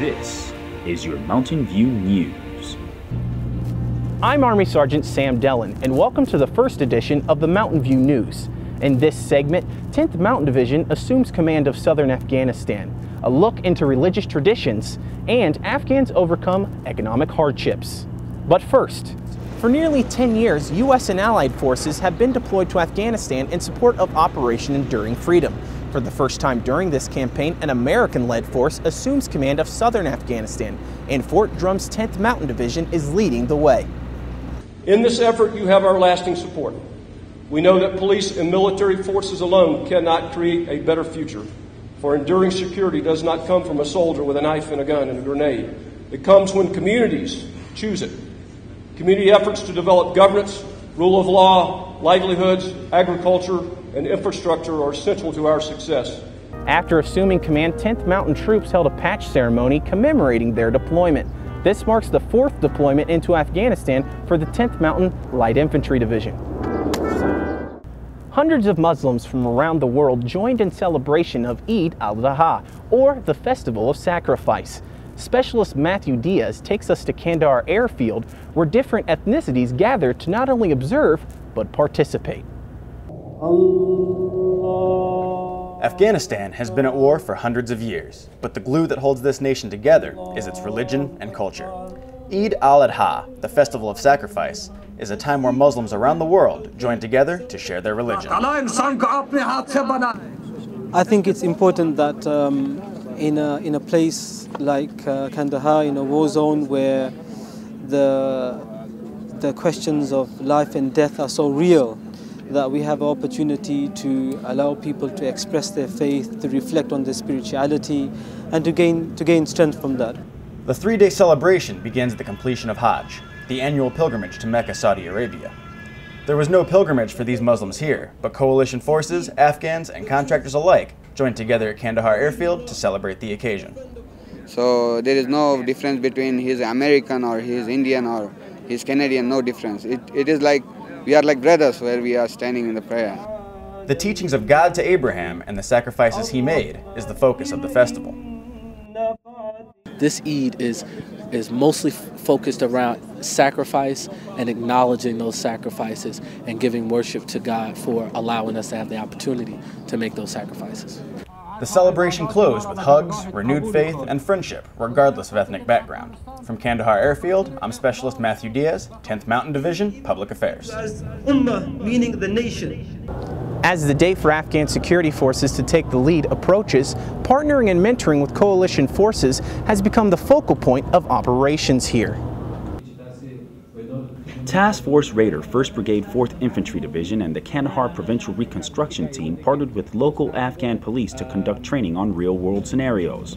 This is your Mountain View News. I'm Army Sergeant Sam Dellin, and welcome to the first edition of the Mountain View News. In this segment, 10th Mountain Division assumes command of southern Afghanistan, a look into religious traditions, and Afghans overcome economic hardships. But first, for nearly 10 years, U.S. and Allied forces have been deployed to Afghanistan in support of Operation Enduring Freedom. For the first time during this campaign, an American-led force assumes command of southern Afghanistan, and Fort Drum's 10th Mountain Division is leading the way. In this effort, you have our lasting support. We know that police and military forces alone cannot create a better future, for enduring security does not come from a soldier with a knife and a gun and a grenade. It comes when communities choose it. Community efforts to develop governance, rule of law, livelihoods, agriculture, and infrastructure are essential to our success. After assuming command, 10th Mountain troops held a patch ceremony commemorating their deployment. This marks the 4th deployment into Afghanistan for the 10th Mountain Light Infantry Division. Hundreds of Muslims from around the world joined in celebration of Eid al-Adha, or the Festival of Sacrifice. Specialist Matthew Diaz takes us to Kandahar Airfield, where different ethnicities gather to not only observe, but participate. Afghanistan has been at war for hundreds of years, but the glue that holds this nation together is its religion and culture. Eid al-Adha, the Festival of Sacrifice, is a time where Muslims around the world join together to share their religion. I think it's important that in a place like Kandahar, in a war zone where the questions of life and death are so real, that we have an opportunity to allow people to express their faith, to reflect on their spirituality, and to gain strength from that. The three-day celebration begins at the completion of Hajj, the annual pilgrimage to Mecca, Saudi Arabia. There was no pilgrimage for these Muslims here, but coalition forces, Afghans, and contractors alike joined together at Kandahar Airfield to celebrate the occasion. So there is no difference between he's American or he's Indian or he's Canadian, no difference. It is like we are like brothers where we are standing in the prayer. The teachings of God to Abraham and the sacrifices he made is the focus of the festival. This Eid is mostly focused around sacrifice and acknowledging those sacrifices and giving worship to God for allowing us to have the opportunity to make those sacrifices. The celebration closed with hugs, renewed faith, and friendship, regardless of ethnic background. From Kandahar Airfield, I'm Specialist Matthew Diaz, 10th Mountain Division, Public Affairs. Ummah, meaning the nation. As the date for Afghan security forces to take the lead approaches, partnering and mentoring with coalition forces has become the focal point of operations here. Task Force Raider 1st Brigade 4th Infantry Division and the Kandahar Provincial Reconstruction Team partnered with local Afghan police to conduct training on real-world scenarios.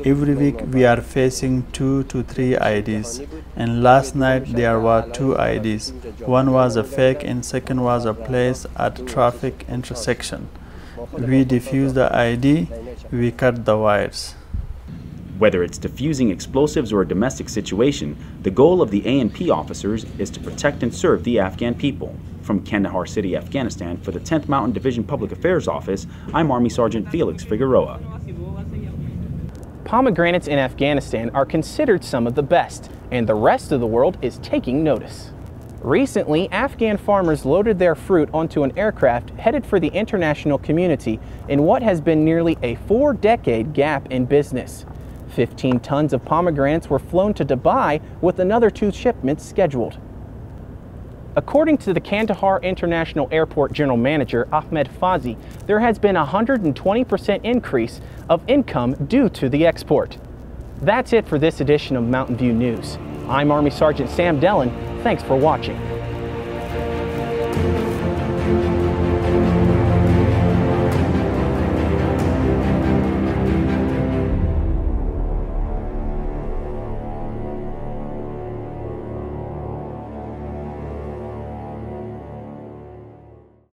Every week we are facing 2 to 3 IDs, and last night there were 2 IDs. One was a fake and second was a place at a traffic intersection. We defuse the ID, we cut the wires. Whether it's defusing explosives or a domestic situation, the goal of the A&P officers is to protect and serve the Afghan people. From Kandahar City, Afghanistan, for the 10th Mountain Division Public Affairs Office, I'm Army Sergeant Felix Figueroa. Pomegranates in Afghanistan are considered some of the best, and the rest of the world is taking notice. Recently, Afghan farmers loaded their fruit onto an aircraft headed for the international community in what has been nearly a 4-decade gap in business. 15 tons of pomegranates were flown to Dubai, with another 2 shipments scheduled. According to the Kandahar International Airport General Manager Ahmed Fazi, there has been a 120% increase of income due to the export. That's it for this edition of Mountain View News. I'm Army Sergeant Sam Dellin. Thanks for watching.